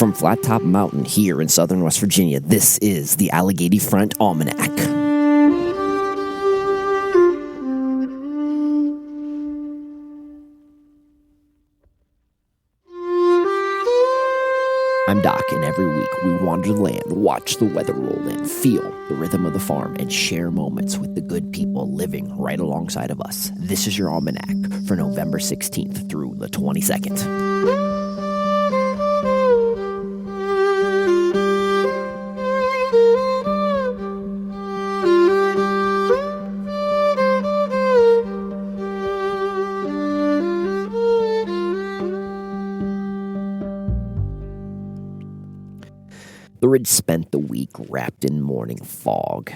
from Flat Top Mountain here in southern West Virginia, this is the Alleghany Front Almanac. I'm Doc, and every week we wander the land, watch the weather roll in, feel the rhythm of the farm, and share moments with the good people living right alongside of us. This is your Almanac for November 16th through the 22nd. The ridge spent the week wrapped in morning fog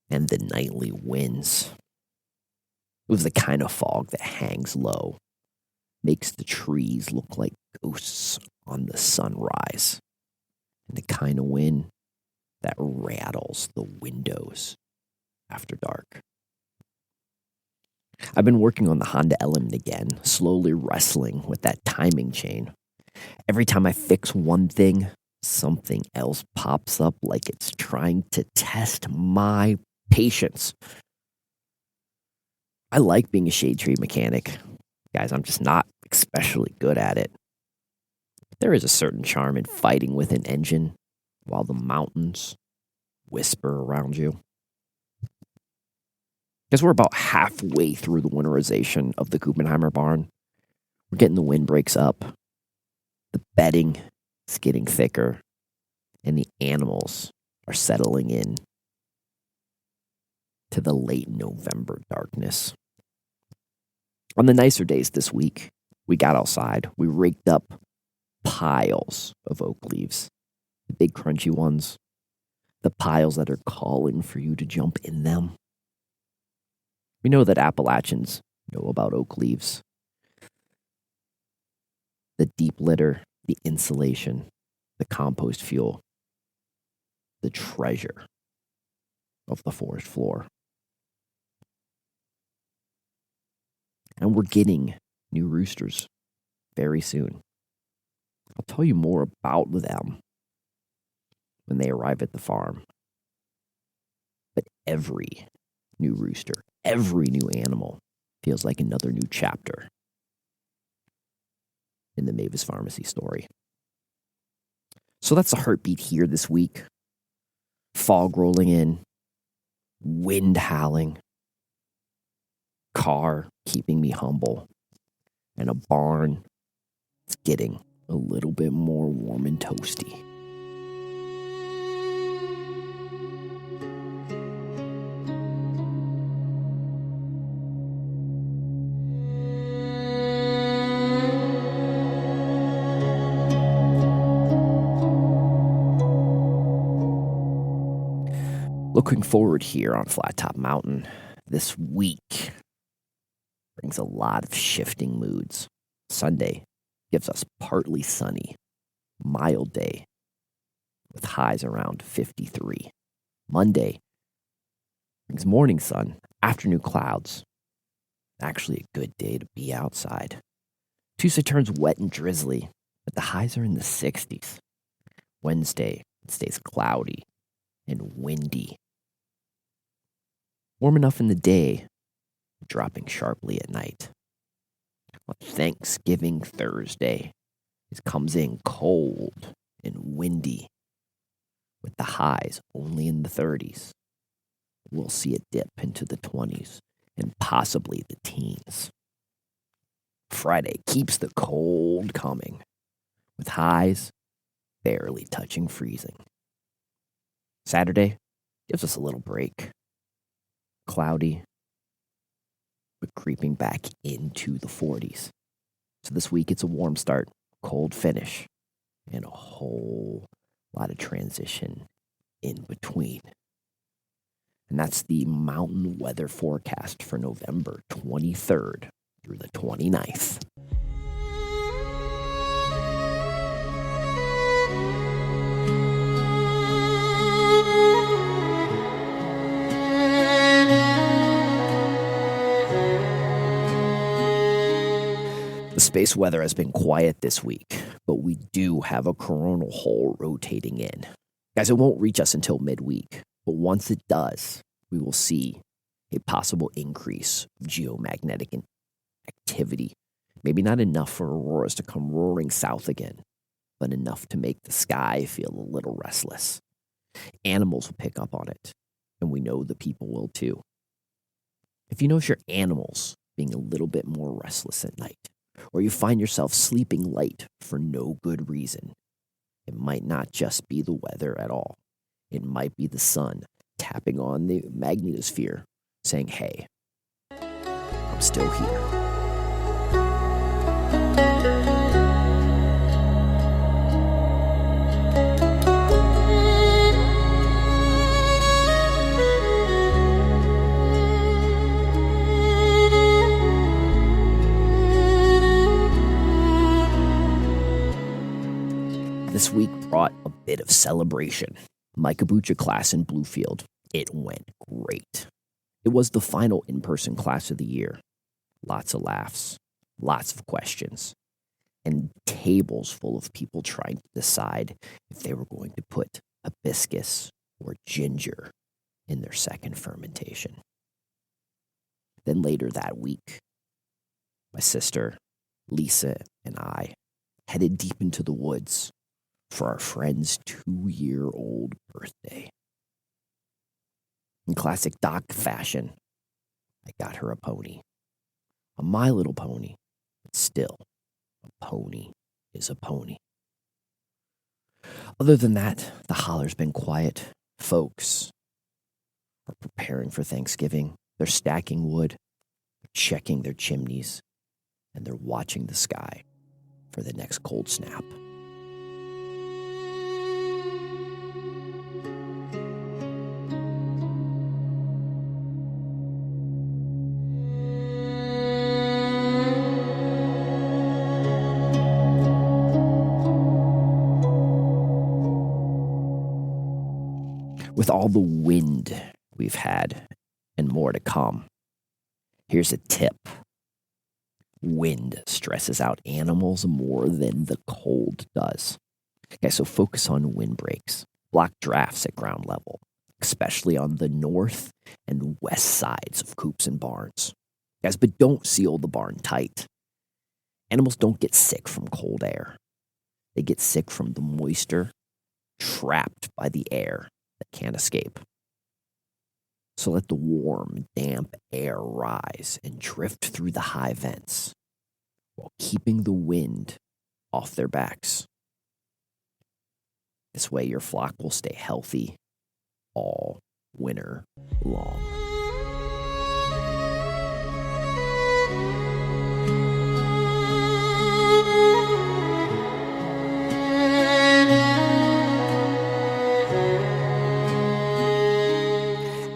and the nightly winds. It was the kind of fog that hangs low, makes the trees look like ghosts on the sunrise, and the kind of wind that rattles the windows after dark. I've been working on the Honda Element again, slowly wrestling with that timing chain. Every time I fix one thing, something else pops up like it's trying to test my patience. I like being a shade tree mechanic. Guys, I'm just not especially good at it. There is a certain charm in fighting with an engine while the mountains whisper around you. Because we're about halfway through the winterization of the Kuppenheimer barn. We're getting the windbreaks up. The bedding is getting thicker, and the animals are settling in to the late November darkness. On the nicer days this week, we got outside. We raked up piles of oak leaves, the big crunchy ones, the piles that are calling for you to jump in them. We know that Appalachians know about oak leaves. The deep litter, the insulation, the compost fuel, the treasure of the forest floor. And we're getting new roosters very soon. I'll tell you more about them when they arrive at the farm. But every new rooster, every new animal feels like another new chapter in the Mavis Farmacy story. So that's the heartbeat here this week. Fog rolling in, wind howling, car keeping me humble, and a barn that's getting a little bit more warm and toasty. Looking forward here on Flat Top Mountain, this week brings a lot of shifting moods. Sunday gives us partly sunny, mild day with highs around 53. Monday brings morning sun, afternoon clouds. Actually a good day to be outside. Tuesday turns wet and drizzly, but the highs are in the 60s. Wednesday, it stays cloudy and windy. Warm enough in the day, dropping sharply at night. On Thanksgiving Thursday, it comes in cold and windy, with the highs only in the 30s. We'll see a dip into the 20s and possibly the teens. Friday keeps the cold coming, with highs barely touching freezing. Saturday gives us a little break. Cloudy, but creeping back into the 40s. So this week it's a warm start, cold finish, and a whole lot of transition in between. And that's the mountain weather forecast for November 23rd through the 29th. The space weather has been quiet this week, But we do have a coronal hole rotating in. Guys, it won't reach us until midweek, but once it does, we will see a possible increase of geomagnetic activity. Maybe not enough for auroras to come roaring south again, but enough to make the sky feel a little restless. Animals will pick up on it, and we know the people will too. If you notice your animals being a little bit more restless at night, or you find yourself sleeping late for no good reason, it might not just be the weather at all. It might be the sun tapping on the magnetosphere, saying, hey, I'm still here. This week brought a bit of celebration. My kombucha class in Bluefield, it went great. It was the final in-person class of the year. Lots of laughs, lots of questions, and tables full of people trying to decide if they were going to put hibiscus or ginger in their second fermentation. Then later that week, my sister, Lisa, and I headed deep into the woods for our friend's 2-year-old birthday. In classic Doc fashion, I got her a pony. A My Little Pony, but still, a pony is a pony. Other than that, the holler's been quiet. Folks are preparing for Thanksgiving. They're stacking wood, they're checking their chimneys, and they're watching the sky for the next cold snap. With all the wind we've had and more to come, here's a tip. Wind stresses out animals more than the cold does. Okay, so focus on windbreaks. Block drafts at ground level, especially on the north and west sides of coops and barns. Guys, but don't seal the barn tight. Animals don't get sick from cold air. They get sick from the moisture trapped by the air that can't escape. So let the warm, damp air rise and drift through the high vents while keeping the wind off their backs. This way your flock will stay healthy all winter long.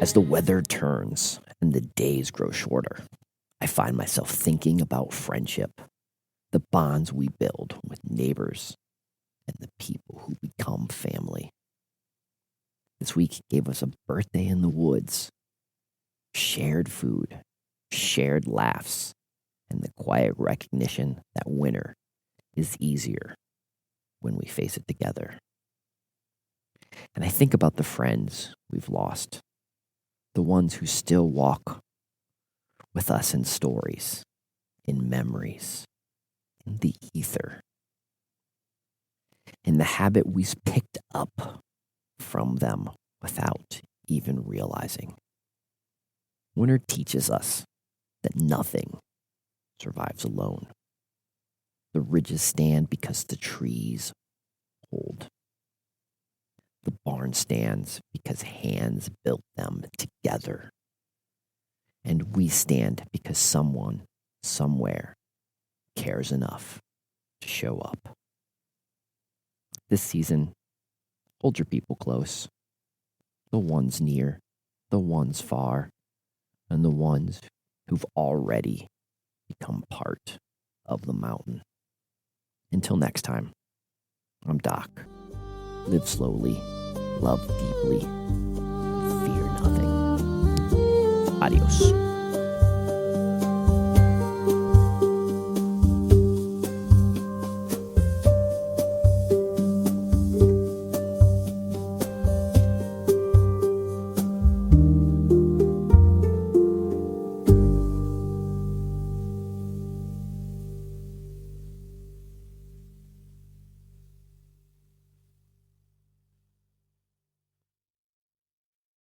As the weather turns and the days grow shorter, I find myself thinking about friendship, the bonds we build with neighbors, and the people who become family. This week gave us a birthday in the woods, shared food, shared laughs, and the quiet recognition that winter is easier when we face it together. And I think about the friends we've lost, the ones who still walk with us in stories, in memories, in the ether, in the habit we picked up from them without even realizing. Winter teaches us that nothing survives alone. The ridges stand because the trees hold. The barn stands because hands built them together. And we stand because someone, somewhere, cares enough to show up. This season, hold your people close. The ones near, the ones far, and the ones who've already become part of the mountain. Until next time, I'm Doc. Live slowly, love deeply, fear nothing. Adios.